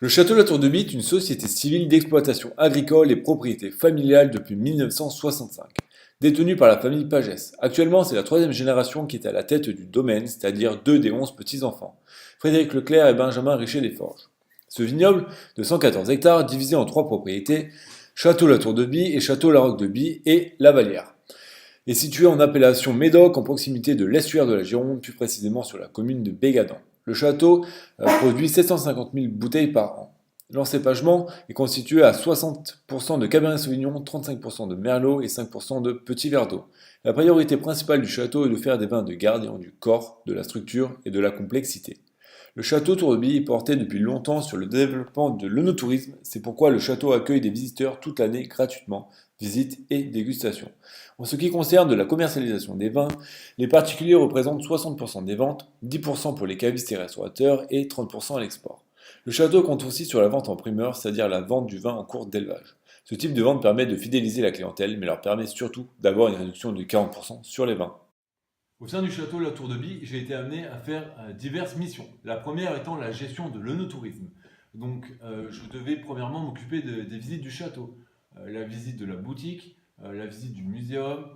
Le château La Tour de By est une société civile d'exploitation agricole et propriété familiale depuis 1965, détenue par la famille Pagès. Actuellement, c'est la troisième génération qui est à la tête du domaine, c'est-à-dire 2 des 11 petits-enfants, Frédéric Leclerc et Benjamin Richer-des-Forges. Ce vignoble, de 114 hectares, divisé en 3 propriétés, Château La Tour de By et Château La Roque de By et La Vallière, est situé en appellation Médoc, en proximité de l'estuaire de la Gironde, plus précisément sur la commune de Bégadan. Le château produit 750 000 bouteilles par an. L'encépagement est constitué à 60% de Cabernet Sauvignon, 35% de Merlot et 5% de Petit Verdot. La priorité principale du château est de faire des vins de garde ayant du corps, de la structure et de la complexité. Le château Tour de By est porté depuis longtemps sur le développement de l'œnotourisme, c'est pourquoi le château accueille des visiteurs toute l'année gratuitement, visites et dégustations. En ce qui concerne la commercialisation des vins, les particuliers représentent 60% des ventes, 10% pour les cavistes et restaurateurs et 30% à l'export. Le château compte aussi sur la vente en primeur, c'est-à-dire la vente du vin en cours d'élevage. Ce type de vente permet de fidéliser la clientèle, mais leur permet surtout d'avoir une réduction de 40% sur les vins. Au sein du château La Tour de By, j'ai été amené à faire diverses missions. La première étant la gestion de l'œnotourisme. Donc je devais premièrement m'occuper des visites du château. La visite de la boutique, la visite du muséum,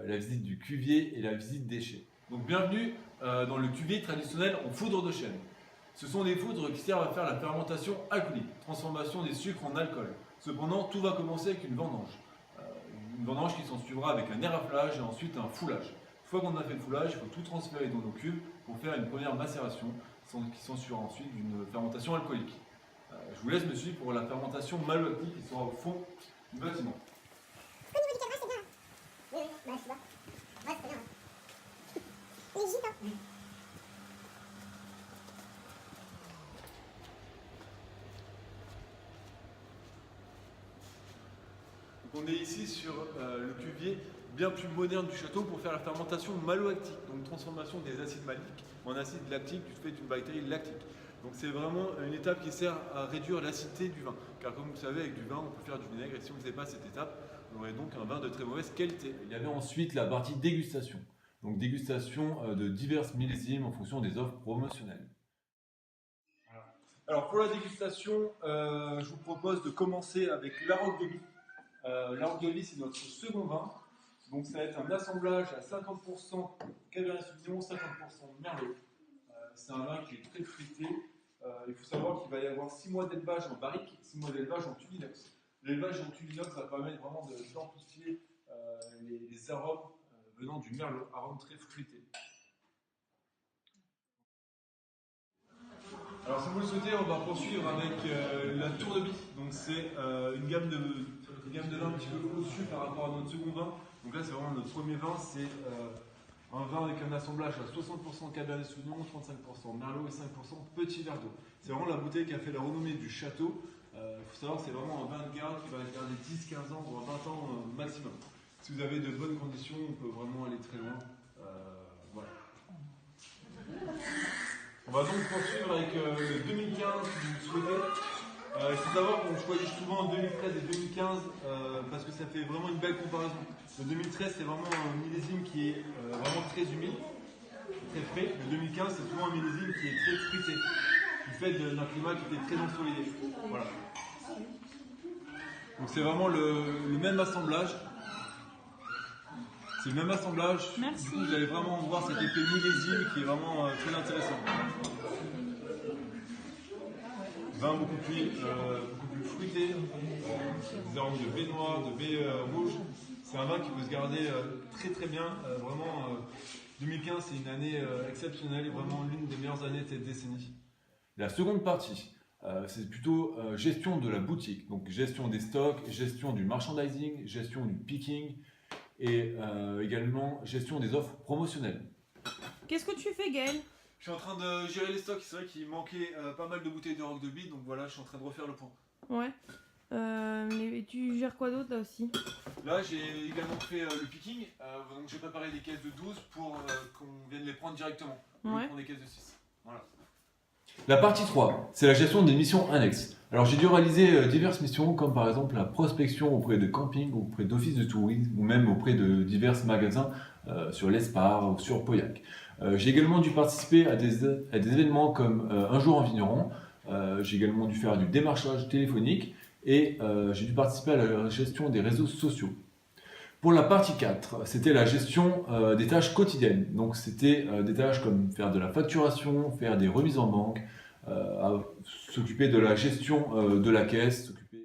la visite du cuvier et la visite des chais. Donc bienvenue dans le cuvier traditionnel en foudre de chêne. Ce sont des foudres qui servent à faire la fermentation alcoolique, transformation des sucres en alcool. Cependant, tout va commencer avec une vendange. Une vendange qui s'en suivra avec un éraflage et ensuite un foulage. Une fois qu'on a fait le foulage, il faut tout transférer dans nos cuves pour faire une première macération qui s'ensuivra ensuite d'une fermentation alcoolique. Je vous laisse me suivre pour la fermentation malolactique qui sera au fond du bâtiment. Au niveau du cadre, c'est bien. Oui, bah je vois. Ouais, c'est bien. Les gîtes, hein. Donc on est ici sur le cuvier bien plus moderne du château pour faire la fermentation malolactique, donc transformation des acides maliques en acides lactiques du fait d'une bactérie lactique. Donc c'est vraiment une étape qui sert à réduire l'acidité du vin, car comme vous savez avec du vin on peut faire du vinaigre et si on ne faisait pas cette étape, on aurait donc un vin de très mauvaise qualité. Il y avait ensuite la partie dégustation, donc dégustation de diverses millésimes en fonction des offres promotionnelles. Alors pour la dégustation, je vous propose de commencer avec la Roque de By. La Roque de By, c'est notre second vin. Donc ça va être un assemblage à 50% Cabernet Sauvignon, 50% Merlot. C'est un vin qui est très fruité. Il faut savoir qu'il va y avoir 6 mois d'élevage en barrique, 6 mois d'élevage en tube inox. L'élevage en tube inox va permettre vraiment d'amplifier les arômes venant du Merlot, arômes très fruités. Alors si vous le souhaitez, on va poursuivre avec la Tour de By. Donc c'est une gamme de vin un petit peu au-dessus par rapport à notre second vin. Donc là c'est vraiment notre premier vin, c'est un vin avec un assemblage à 60% Cabernet Sauvignon, 35% Merlot et 5% Petit Verdot. C'est vraiment la bouteille qui a fait la renommée du château. Il faut savoir que c'est vraiment un vin de garde qui va garder 10-15 ans, voire 20 ans maximum. Si vous avez de bonnes conditions, on peut vraiment aller très loin. Voilà. On va donc poursuivre avec le 2015 si vous le souhaitez. Il faut savoir qu'on choisit souvent 2013 et 2015 parce que ça fait vraiment une belle comparaison. Le 2013 c'est vraiment un millésime qui est vraiment très humide, très frais. Le 2015 c'est souvent un millésime qui est très fruité, du fait d'un climat qui était très ensoleillé. Voilà. Donc c'est vraiment le même assemblage. C'est le même assemblage. Merci. Du coup, vous allez vraiment voir cet effet millésime qui est vraiment très intéressant. Vin beaucoup plus fruité, des arômes de baie noire, de baie rouge. C'est un vin qui peut se garder très très bien. Vraiment, 2015 c'est une année exceptionnelle et vraiment l'une des meilleures années de cette décennie. La seconde partie, c'est plutôt gestion de la boutique, donc gestion des stocks, gestion du merchandising, gestion du picking et également gestion des offres promotionnelles. Qu'est-ce que tu fais, Gaël? Je suis en train de gérer les stocks, c'est vrai qu'il manquait pas mal de bouteilles de Roque de By, donc voilà, je suis en train de refaire le point. Ouais. Mais tu gères quoi d'autre là aussi? Là, j'ai également fait le picking, donc j'ai préparé des caisses de 12 pour qu'on vienne les prendre directement. Ouais. Prendre des caisses de 6. Voilà. La partie 3, c'est la gestion des missions annexes. Alors j'ai dû réaliser diverses missions, comme par exemple la prospection auprès de campings, auprès d'offices de tourisme, ou même auprès de divers magasins sur l'Espar ou sur Pauillac. J'ai également dû participer à des événements comme Un jour en vigneron, J'ai également dû faire du démarchage téléphonique et j'ai dû participer à la gestion des réseaux sociaux. Pour la partie 4, c'était la gestion des tâches quotidiennes. Donc c'était des tâches comme faire de la facturation, faire des remises en banque, s'occuper de la gestion de la caisse, s'occuper